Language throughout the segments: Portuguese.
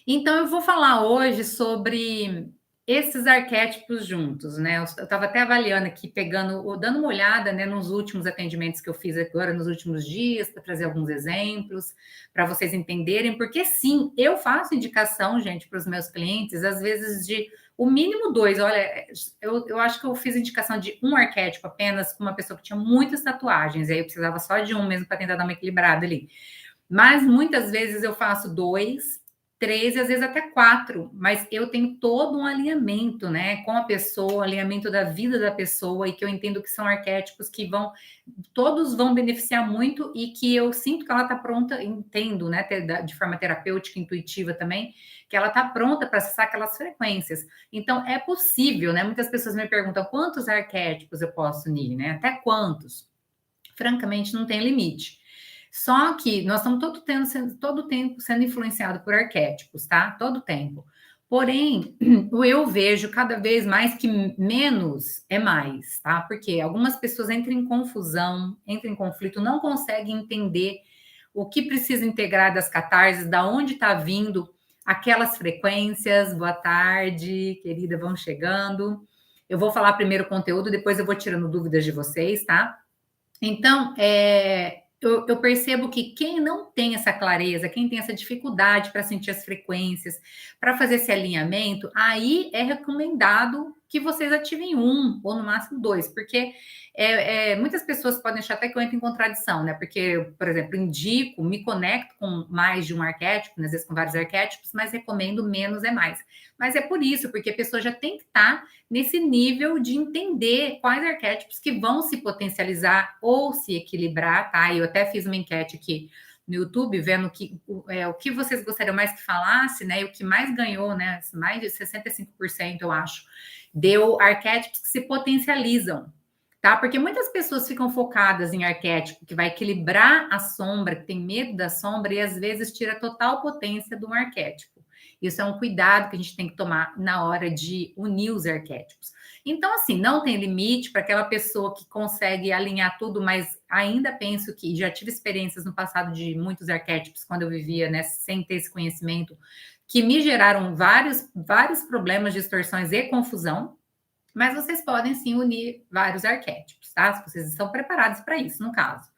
Então, eu vou falar hoje sobre esses arquétipos juntos, né? Eu estava até avaliando aqui, dando uma olhada, né, nos últimos atendimentos que eu fiz agora, nos últimos dias, para trazer alguns exemplos, para vocês entenderem, porque sim, eu faço indicação, gente, para os meus clientes, às vezes de o mínimo dois. Olha, eu acho que eu fiz indicação de um arquétipo apenas com uma pessoa que tinha muitas tatuagens, e aí eu precisava só de um mesmo para tentar dar uma equilibrada ali. Mas muitas vezes eu faço dois, três e às vezes até quatro, mas eu tenho todo um alinhamento, né, com a pessoa, alinhamento da vida da pessoa, e que eu entendo que são arquétipos que todos vão beneficiar muito e que eu sinto que ela está pronta, entendo, né, de forma terapêutica, intuitiva também, que ela está pronta para acessar aquelas frequências. Então, é possível, né? Muitas pessoas me perguntam quantos arquétipos eu posso unir, né? Até quantos? Francamente, não tem limite. Só que nós estamos todo o tempo sendo influenciado por arquétipos, tá? Todo o tempo. Porém, eu vejo cada vez mais que menos é mais, tá? Porque algumas pessoas entram em confusão, entram em conflito, não conseguem entender o que precisa integrar das catarses, da onde está vindo aquelas frequências. Boa tarde, querida, vão chegando. Eu vou falar primeiro o conteúdo, depois eu vou tirando dúvidas de vocês, tá? Então, eu percebo que quem não tem essa clareza, quem tem essa dificuldade para sentir as frequências, para fazer esse alinhamento, aí é recomendado que vocês ativem um, ou no máximo dois, porque muitas pessoas podem achar até que eu entro em contradição, né? Porque eu, por exemplo, indico, me conecto com mais de um arquétipo, às vezes com vários arquétipos, mas recomendo menos é mais. Mas é por isso, porque a pessoa já tem que estar nesse nível de entender quais arquétipos que vão se potencializar ou se equilibrar, tá? Eu até fiz uma enquete aqui no YouTube, vendo o que vocês gostariam mais que falasse, né? E o que mais ganhou, né? Mais de 65%, eu acho, deu arquétipos que se potencializam, tá? Porque muitas pessoas ficam focadas em arquétipo que vai equilibrar a sombra, que tem medo da sombra, e às vezes tira a total potência de um arquétipo. Isso é um cuidado que a gente tem que tomar na hora de unir os arquétipos. Então, assim, não tem limite para aquela pessoa que consegue alinhar tudo, mas ainda penso que já tive experiências no passado de muitos arquétipos, quando eu vivia, né, sem ter esse conhecimento, que me geraram vários problemas, distorções e confusão, mas vocês podem sim unir vários arquétipos, tá? Se vocês estão preparados para isso, no caso.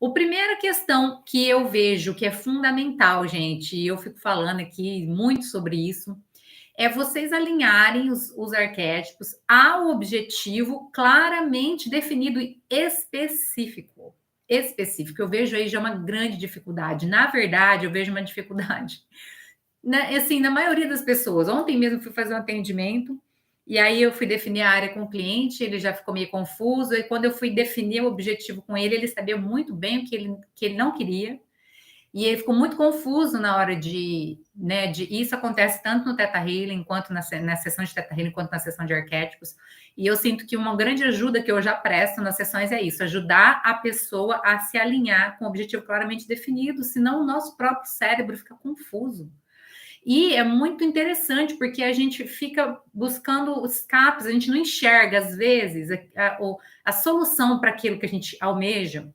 A primeira questão que eu vejo que é fundamental, gente, e eu fico falando aqui muito sobre isso, é vocês alinharem os arquétipos ao objetivo claramente definido e específico. Específico. Eu vejo aí já uma grande dificuldade. Na verdade, eu vejo uma dificuldade, né, assim, na maioria das pessoas. Ontem mesmo fui fazer um atendimento e aí eu fui definir a área com o cliente, ele já ficou meio confuso, e quando eu fui definir o objetivo com ele, ele sabia muito bem o que ele não queria, e ele ficou muito confuso na hora né, isso acontece tanto no Theta Healing, quanto na sessão de Theta Healing, quanto na sessão de arquétipos, e eu sinto que uma grande ajuda que eu já presto nas sessões é isso, ajudar a pessoa a se alinhar com o objetivo claramente definido, senão o nosso próprio cérebro fica confuso. E é muito interessante, porque a gente fica buscando os escapes, a gente não enxerga, às vezes, a solução para aquilo que a gente almeja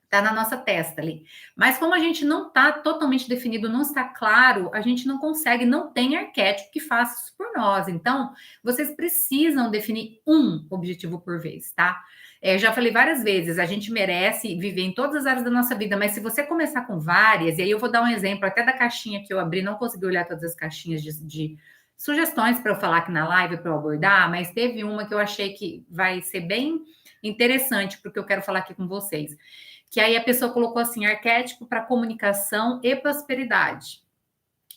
está na nossa testa ali. Mas como a gente não está totalmente definido, não está claro, a gente não consegue, não tem arquétipo que faça isso por nós. Então, vocês precisam definir um objetivo por vez, tá? Já falei várias vezes, a gente merece viver em todas as áreas da nossa vida, mas se você começar com várias, e aí eu vou dar um exemplo até da caixinha que eu abri, não consegui olhar todas as caixinhas de sugestões para eu falar aqui na live, para eu abordar, mas teve uma que eu achei que vai ser bem interessante para o que eu quero falar aqui com vocês. Que aí a pessoa colocou assim, arquétipo para comunicação e prosperidade.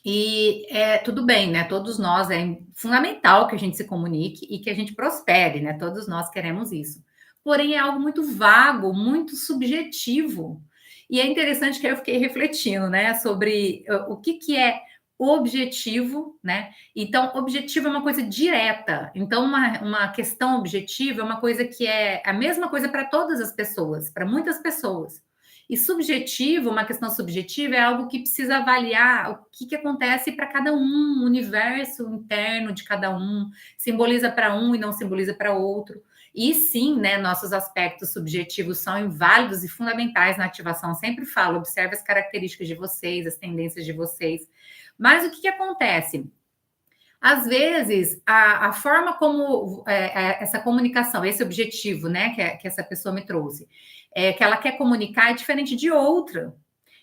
E tudo bem, né? Todos nós, é fundamental que a gente se comunique e que a gente prospere, né? Todos nós queremos isso. Porém, é algo muito vago, muito subjetivo. E é interessante que eu fiquei refletindo, né, sobre o que é objetivo, né? Então, objetivo é uma coisa direta. Então, uma questão objetiva é uma coisa que é a mesma coisa para todas as pessoas, para muitas pessoas. E subjetivo, uma questão subjetiva, é algo que precisa avaliar o que acontece para cada um, o universo interno de cada um, simboliza para um e não simboliza para outro. E sim, né, nossos aspectos subjetivos são inválidos e fundamentais na ativação. Sempre falo, observe as características de vocês, as tendências de vocês. Mas o que acontece? Às vezes, a forma como essa comunicação, esse objetivo, né, que essa pessoa me trouxe, que ela quer comunicar é diferente de outra.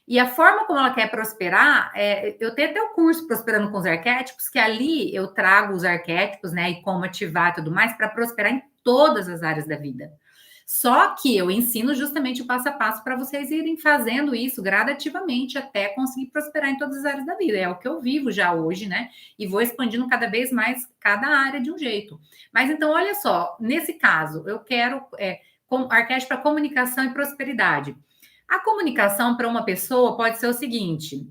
E a forma como ela quer prosperar, eu tenho até o curso Prosperando com os Arquétipos, que ali eu trago os arquétipos, né, e como ativar e tudo mais, para prosperar em todas as áreas da vida. Só que eu ensino justamente o passo a passo para vocês irem fazendo isso gradativamente até conseguir prosperar em todas as áreas da vida. É o que eu vivo já hoje, né? E vou expandindo cada vez mais cada área de um jeito. Mas então, olha só, nesse caso, eu quero arquétipo para comunicação e prosperidade. A comunicação para uma pessoa pode ser o seguinte: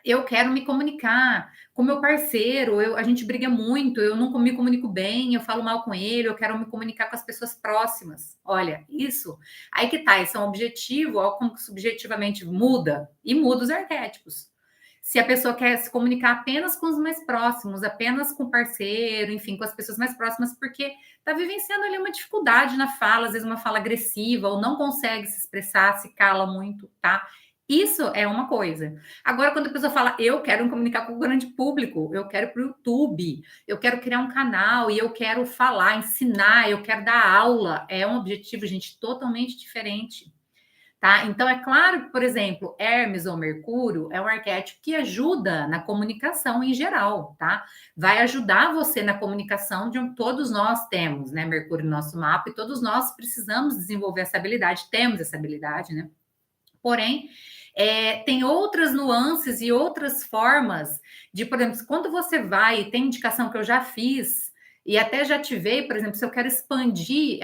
eu quero me comunicar com meu parceiro, a gente briga muito, eu não me comunico bem, eu falo mal com ele, eu quero me comunicar com as pessoas próximas. Olha, isso. Aí que tá, esse é um objetivo, ó, como que subjetivamente muda, e muda os arquétipos. Se a pessoa quer se comunicar apenas com os mais próximos, apenas com o parceiro, enfim, com as pessoas mais próximas, porque está vivenciando ali uma dificuldade na fala, às vezes uma fala agressiva, ou não consegue se expressar, se cala muito, tá? Isso é uma coisa. Agora, quando a pessoa fala, eu quero me comunicar com o grande público, eu quero para o YouTube, eu quero criar um canal e eu quero falar, ensinar, eu quero dar aula, é um objetivo, gente, totalmente diferente. Tá? Então, é claro que, por exemplo, Hermes ou Mercúrio é um arquétipo que ajuda na comunicação em geral, tá? Vai ajudar você na comunicação de todos nós temos, né? Mercúrio no nosso mapa e todos nós precisamos desenvolver essa habilidade, temos essa habilidade, né? Porém, tem outras nuances e outras formas de, por exemplo, quando você vai, tem indicação que eu já fiz, e até já ativei, por exemplo, se eu quero expandir,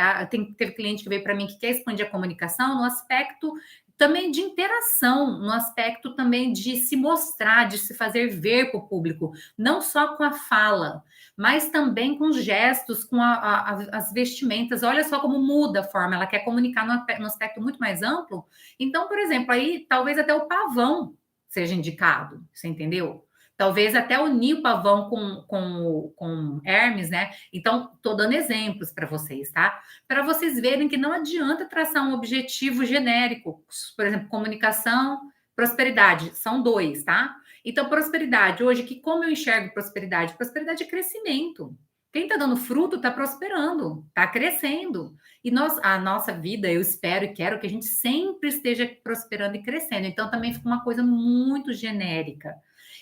teve cliente que veio para mim que quer expandir a comunicação no aspecto também de interação, no aspecto também de se mostrar, de se fazer ver para o público, não só com a fala, mas também com os gestos, com as vestimentas. Olha só como muda a forma, ela quer comunicar no aspecto muito mais amplo. Então, por exemplo, aí talvez até o pavão seja indicado, você entendeu? Talvez até unir o pavão com Hermes, né? Então, estou dando exemplos para vocês, tá? Para vocês verem que não adianta traçar um objetivo genérico. Por exemplo, comunicação, prosperidade, são dois, tá? Então, prosperidade, hoje, como eu enxergo prosperidade? Prosperidade é crescimento. Quem está dando fruto está prosperando, está crescendo. E a nossa vida, eu espero e quero que a gente sempre esteja prosperando e crescendo. Então, também fica uma coisa muito genérica.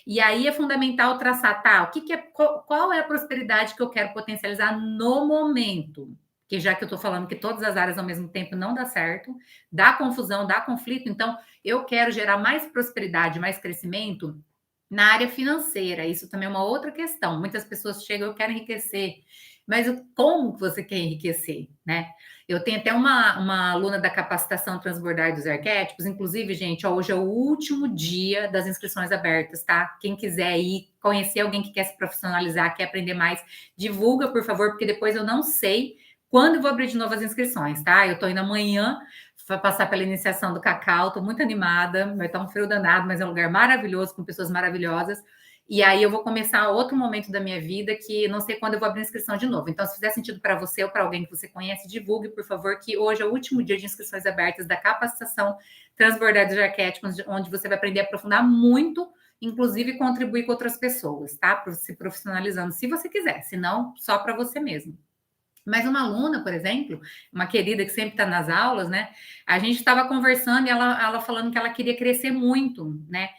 E aí é fundamental traçar, tá? Qual é a prosperidade que eu quero potencializar no momento? Que já que eu estou falando que todas as áreas ao mesmo tempo não dá certo, dá confusão, dá conflito, então eu quero gerar mais prosperidade, mais crescimento na área financeira. Isso também é uma outra questão. Muitas pessoas chegam, eu quero enriquecer, mas como que você quer enriquecer, né? Eu tenho até uma aluna da capacitação Transbordar dos Arquétipos, inclusive, gente, hoje é o último dia das inscrições abertas, tá? Quem quiser ir conhecer alguém que quer se profissionalizar, quer aprender mais, divulga, por favor, porque depois eu não sei quando eu vou abrir de novo as inscrições, tá? Eu tô indo amanhã para passar pela iniciação do Cacau, tô muito animada, vai estar um frio danado, mas é um lugar maravilhoso, com pessoas maravilhosas. E aí eu vou começar outro momento da minha vida que não sei quando eu vou abrir inscrição de novo. Então, se fizer sentido para você ou para alguém que você conhece, divulgue, por favor, que hoje é o último dia de inscrições abertas da capacitação Transbordar dos Arquétipos, onde você vai aprender a aprofundar muito, inclusive contribuir com outras pessoas, tá? Se profissionalizando, se você quiser, se não, só para você mesmo. Mas uma aluna, por exemplo, uma querida que sempre está nas aulas, né? A gente estava conversando e ela falando que ela queria crescer muito, né?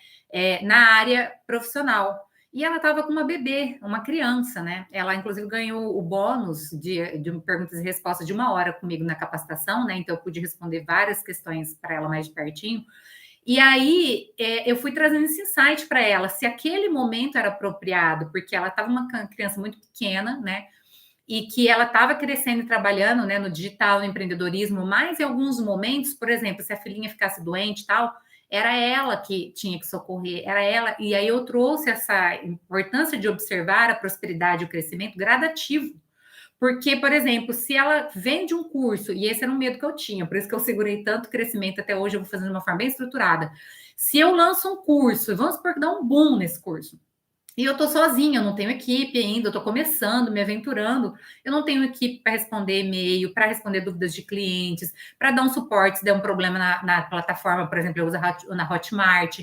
Na área profissional. E ela estava com uma bebê, uma criança, né? Ela, inclusive, ganhou o bônus de perguntas e respostas de 1 hora comigo na capacitação, né? Então, eu pude responder várias questões para ela mais de pertinho. E aí, eu fui trazendo esse insight para ela, se aquele momento era apropriado, porque ela estava uma criança muito pequena, né? E que ela estava crescendo e trabalhando, né, no digital, no empreendedorismo, mas em alguns momentos, por exemplo, se a filhinha ficasse doente e tal, era ela que tinha que socorrer, era ela. E aí eu trouxe essa importância de observar a prosperidade e o crescimento gradativo. Porque, por exemplo, se ela vende um curso, e esse era um medo que eu tinha, por isso que eu segurei tanto crescimento até hoje, eu vou fazendo de uma forma bem estruturada. Se eu lanço um curso, vamos supor que dá um boom nesse curso, E eu estou sozinha, eu não tenho equipe ainda, eu estou começando, me aventurando. Eu não tenho equipe para responder e-mail, para responder dúvidas de clientes, para dar um suporte se der um problema na plataforma, por exemplo, eu uso na Hotmart.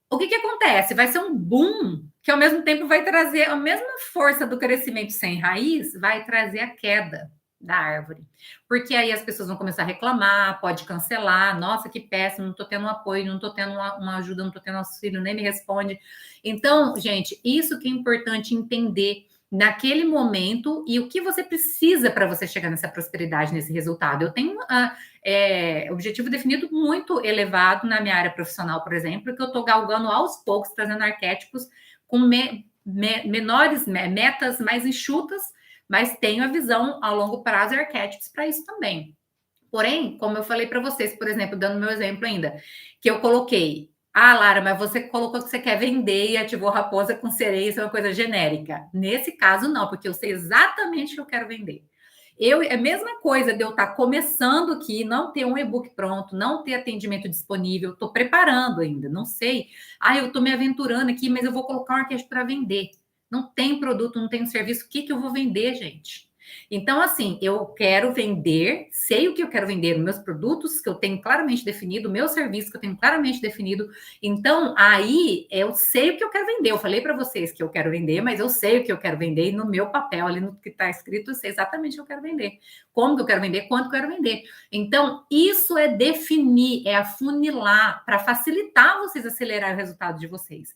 O que acontece? Vai ser um boom que, ao mesmo tempo, vai trazer a mesma força do crescimento sem raiz, vai trazer a queda da árvore. Porque aí as pessoas vão começar a reclamar, pode cancelar, nossa, que péssimo, não estou tendo um apoio, não estou tendo uma ajuda, não estou tendo auxílio, nem me responde. Então, gente, isso que é importante entender naquele momento e o que você precisa para você chegar nessa prosperidade, nesse resultado. Eu tenho objetivo definido muito elevado na minha área profissional, por exemplo, que eu estou galgando aos poucos, trazendo arquétipos com menores metas mais enxutas, mas tenho a visão a longo prazo e arquétipos para isso também. Porém, como eu falei para vocês, por exemplo, dando meu exemplo ainda, que eu coloquei, Lara, mas você colocou que você quer vender e ativou raposa com sereia, isso é uma coisa genérica. Nesse caso, não, porque eu sei exatamente o que eu quero vender. É a mesma coisa de eu estar começando aqui, não ter um e-book pronto, não ter atendimento disponível, estou preparando ainda, não sei. Eu estou me aventurando aqui, mas eu vou colocar um arquétipo para vender. Não tem produto, não tem serviço, o que eu vou vender, gente? Então, assim, eu quero vender, sei o que eu quero vender, meus produtos que eu tenho claramente definido, meu serviço que eu tenho claramente definido. Então, aí eu sei o que eu quero vender. Eu falei para vocês que eu quero vender, mas eu sei o que eu quero vender e no meu papel, ali no que está escrito, eu sei exatamente o que eu quero vender. Como que eu quero vender, quanto que eu quero vender. Então, isso é definir, é afunilar para facilitar vocês acelerar o resultado de vocês.